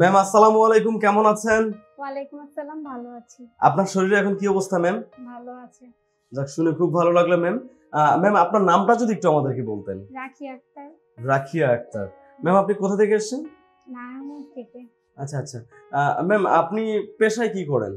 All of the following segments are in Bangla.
ম্যাম আসসালামু আলাইকুম, কেমন আছেন? ওয়ালাইকুম আসসালাম, ভালো আছি। আপনার শরীরে এখন কি অবস্থা ম্যাম? ভালো আছে। যাক, শুনে খুব ভালো লাগলো ম্যাম। ম্যাম আপনার নামটা যদি একটু আমাদেরকে বলতেন। রাখি আক্তার। রাখিয়া আক্তার। ম্যাম আপনি কোথা থেকে এসেছেন? নারায়ণগঞ্জ থেকে। আচ্ছা আচ্ছা। ম্যাম আপনি পেশায় কি করেন?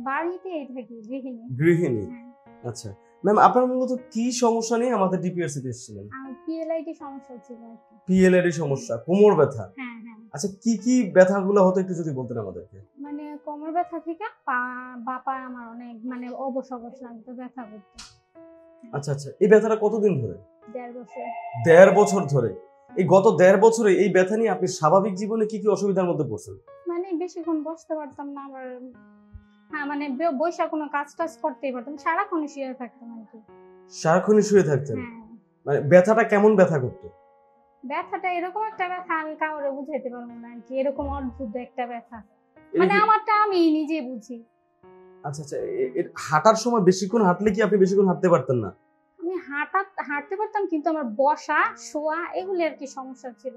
বাড়িতেই থাকি, গৃহিণী। গৃহিণী। হ্যাঁ। আচ্ছা ম্যাম, আপনার মূলত কি সমস্যা নিয়ে আমাদের ডিপিআরসি তে এসেছিলেন? আমার পিএলআইডি সমস্যা ছিল আর কি। পিএলআইডি সমস্যা, কোমর ব্যথা। হ্যাঁ হ্যাঁ। আচ্ছা কি কি ব্যথাগুলো হতো একটু যদি বলতেন আমাদেরকে। মানে কোমর ব্যথা থেকে বাপা আমার অনেক মানে অবশ লাগতো, ব্যথা করতো। আচ্ছা আচ্ছা, এই ব্যথাটা কতদিন ধরে? 1.5 বছর। 1.5 বছর ধরে। এই গত 1.5 বছরে এই ব্যথা নিয়ে আপনি স্বাভাবিক জীবনে কি কি অসুবিধার মধ্যে পড়ছেন? মানে বেশিক্ষণ বসতে পারতাম না, আবার হ্যাঁ মানে বৈশা কোনো কাজ টাজ করতেই পারতাম, সারাক্ষণ শুয়ে থাকতাম আর কি। সারাক্ষণই শুয়ে থাকতেন? হ্যাঁ। মানে ব্যথাটা কেমন ব্যথা করতো? ব্যথাটা এরকম একটা ব্যথা, আমি কাউরে বুঝাইতে পারবো না আর কি, এরকম অদ্ভুত একটা ব্যথা, মানে আমারটা আমি নিজে বুঝি। আচ্ছা আচ্ছা, হাঁটার সময় বেশিক্ষণ হাঁটলে কি আপনি বেশিক্ষণ হাঁটতে পারতেন না? আমি হাঁটতে পারতাম, কিন্তু আমার বসা শোয়া এগুলি আর কি সমস্যা ছিল।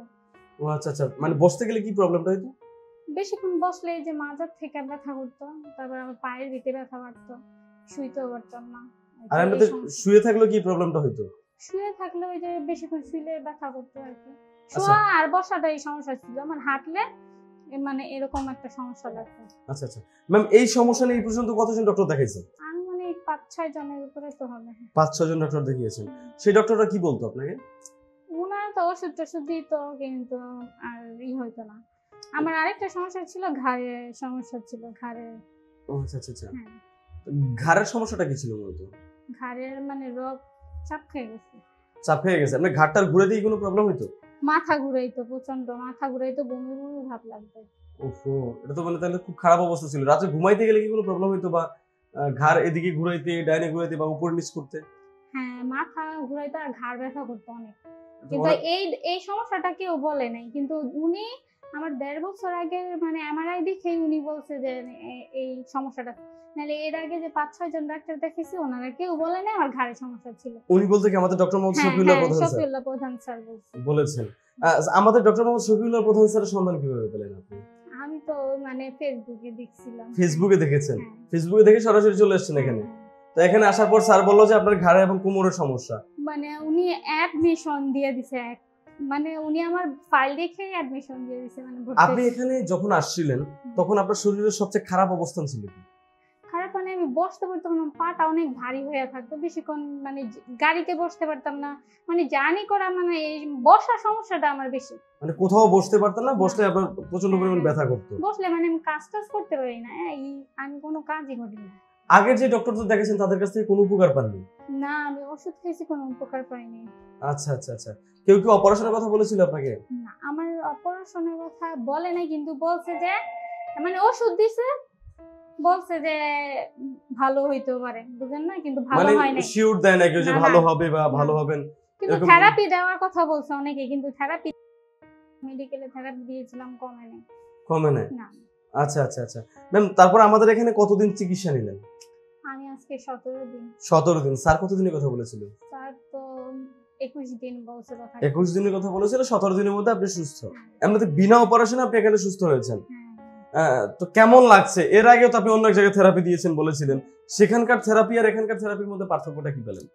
ও আচ্ছা আচ্ছা, মানে বসতে গেলে কি প্রবলেমটা হইতো? বেশিক্ষণ বসলে এই যে মাজার থেকে ব্যথা করতো, তারপর আমার পায়ের ভিতরে ব্যথা করতো, শুইতেও পারতাম না। আর এমনিতে শুয়ে থাকলেও কি প্রবলেমটা হইতো? শুয়ে থাকলে ওই যে বেশিক্ষণ শুইলে ব্যথা করতো আর কি। শোয়া আর বসাটাই সমস্যা ছিল, আমার হাঁটলে মানে এরকম একটা সমস্যা লাগতো। আচ্ছা আচ্ছা ম্যাম, এই সমস্যা নিয়ে এই পর্যন্ত কতজন ডক্টর দেখাইছেন? আমি মানে 5-6 জনের উপরে তো হবে। 5-6 জন ডক্টর দেখিয়েছেন। সেই ডক্টররা কি বলতো আপনাকে? ওনারা তো ওষুধ টষুধ দিত, কিন্তু আর হইতো না। আমার আরেকটা সমস্যা ছিল, ঘাড়ে সমস্যা ছিল, ঘাড়ে। ও আচ্ছা আচ্ছা আচ্ছা। হ্যাঁ। ঘাড়ের সমস্যাটা কি ছিল মূলত? ঘাড়ের মানে রোগ চাপ খেয়ে গেছে। চাপ হয়ে গেছে? আপনার ঘাড়টার ঘুরে দিয়ে কোনো প্রবলেম হইতো? মাথা ঘুরাইতো, প্রচন্ড মাথা ঘুরাইতো, বমি বমি ভাব লাগতো। ওহো, এটা তো মানে তাহলে খুব খারাপ অবস্থা ছিল। রাতে ঘুমাইতে গেলে কি কোনো প্রবলেম হইতো, বা ঘাড় এদিকে ঘুরাইতে, ডাইনে ঘুরাইতে বা উপর নিচ করতে? হ্যাঁ, মাথা ঘুরাইতো আর ঘাড় ব্যথা করতো অনেক। কিন্তু এই সমস্যাটা কেউ বলে নাই, কিন্তু উনি আমার 1.5 বছর আগে মানে এমআরআই দেখে উনি বলছে যে এই সমস্যাটা, নাহলে এর আগে যে 5-6 জন ডাক্তার দেখেছি ওনারা কেউ বলে নাই আমার ঘাড়ে সমস্যা ছিল। উনি বলতে কি আমাদের ডক্টর মোহাম্মদ শফিউল্লাহ প্রধান স্যার? শফিউল্লাহ প্রধান স্যার বলেছেন। আমাদের ডক্টর মোহাম্মদ শফিউল্লাহ প্রধান স্যারের সন্ধান কিভাবে পেলেন আপনি? আমি তো মানে ফেসবুকে দেখছিলাম। ফেসবুকে দেখেছেন? ফেসবুকে দেখে সরাসরি চলে এসেছেন এখানে? তো এখানে আসার পর স্যার বলল যে আপনার ঘাড়ে এবং কোমরের সমস্যা। মানে উনি অ্যাডমিশন দিয়ে দিছে, মানে উনি আমার ফাইল দেখে অ্যাডমিশন দিয়ে দিছে। মানে আপনি এখানে যখন আসছিলেন তখন আপনার শরীরের সবচেয়ে খারাপ অবস্থান ছিল কি? খারাপ মানে আমি বসতে পারতাম না, পাটা অনেক ভারী হয়ে থাকতো, বেশিক্ষণ মানে গাড়িতে বসতে পারতাম না, মানে জার্নি করা মানে এই বসার সমস্যাটা আমার বেশি। মানে কোথাও বসতে পারতেন না, বসলে আপনার প্রচন্ড পরিমাণ ব্যথা করতো? বসলে মানে আমি কাজ করতে পারি না, আমি কোনো কাজই করি না। আগের যে ডক্টর দেখেছেন তাদের কাছ থেকে কোনো উপকার পাননি? না, আমি ওষুধ খেয়েছি, কোনো উপকার পাইনি। আচ্ছা আচ্ছা আচ্ছা, কেউ কি অপারেশনের কথা বলেছিল আপনাকে? না, আমার অপারেশনের কথা বলে নাই, কিন্তু বলছে যে মানে ওষুধ দিছে, বলছে যে ভালো হইতে পারে, বুঝেন না, কিন্তু ভালো হয় নাই। শিওর দেয় না কেউ যে ভালো হবে বা ভালো হবেন? কিন্তু থেরাপি দেওয়ার কথা বলছে অনেকে, কিন্তু থেরাপি মেডিকেলে থেরাপি দিয়েছিলাম, কমে নাই। কমে নাই? না। আচ্ছা আচ্ছা আচ্ছা ম্যাম, তারপর আমাদের এখানে কতদিন চিকিৎসা নিলেন? আমি আজকে 17 দিন। 17 দিন। স্যার কতদিনের কথা বলেছিল? স্যার তো 21 দিন বলছিল। 21 দিনের কথা বলেছিল, 17 দিনের মধ্যে আপনি সুস্থ। এমনিতে বিনা অপারেশনে আপনি এখানে সুস্থ হয়েছেন। তো কেমন লাগছে? এর আগেও তো আপনি অন্য এক জায়গায় থেরাপি দিয়েছেন বলেছিলেন, সেখানকার থেরাপি আর এখানকার থেরাপির মধ্যে পার্থক্যটা কি পেলেন?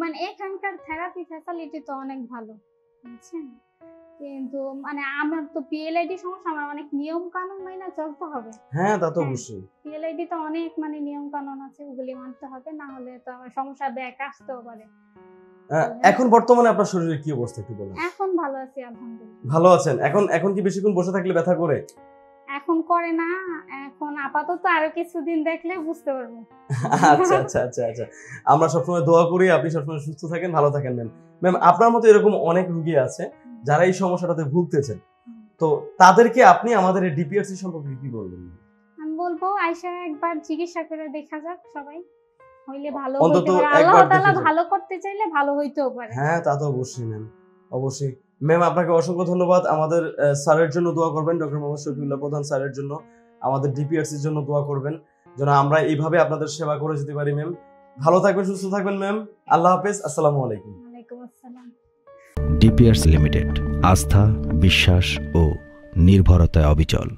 মানে এখানকার থেরাপি ফ্যাসিলিটি তো অনেক ভালো, বুঝছেন, কিন্তু মানে আমার তো পিএলআইডি সমস্যা, আমার অনেক নিয়ম কানুন মেনে চলতে হবে। হ্যাঁ, তা তো অবশ্যই। পিএলআইডি তো অনেক মানে নিয়ম কানুন আছে, ওগুলি মানতে হবে, না হলে তো আমার সমস্যা ব্যাক আসতেও পারে। এখন বর্তমানে আপনার শরীরে কি অবস্থা একটু বলেন? এখন ভালো আছি, আলহামদুলিল্লাহ। ভালো আছেন? এখন কি বেশিক্ষণ বসে থাকলে ব্যথা করে? এখন করে না, এখন আপাতত আরো কিছুদিন দেখলে বুঝতে পারবো। আচ্ছা আচ্ছা আচ্ছা আচ্ছা, আমরা সবসময় দোয়া করি আপনি সবসময় সুস্থ থাকেন, ভালো থাকেন ম্যাম। ম্যাম আপনার মতো এরকম অনেক রোগী আছে যারা এই সমস্যাটাতে ভুগতেছেন, তো তাদেরকে আপনি আমাদের এই ডিপিআরসি সম্পর্কে কি বলবেন? আমি বলবো আয়শা একবার চিকিৎসা করে দেখা যাক, সবাই হইলে ভালো হইতে পারে, আল্লাহ তাআলা ভালো করতে চাইলে ভালো হইতেও পারে। হ্যাঁ, তা তো অবশ্যই ম্যাম, অবশ্যই। ম্যাম আপনাকে অসংখ্য ধন্যবাদ। আমাদের স্যারের জন্য দোয়া করবেন, ডক্টর মোহাম্মদ শফিউল্লাহ প্রধান স্যারের জন্য, আমাদের ডিপিআরসির জন্য দোয়া করবেন, যেন আমরা এইভাবে আপনাদের সেবা করে যেতে পারি ম্যাম। ভালো থাকবেন, সুস্থ থাকবেন ম্যাম। আল্লাহ হাফেজ, আসসালামু আলাইকুম। ওয়ালাইকুম আসসালাম। ডিপিআরসি লিমিটেড, আস্থা, বিশ্বাস ও নির্ভরতায় অবিচল।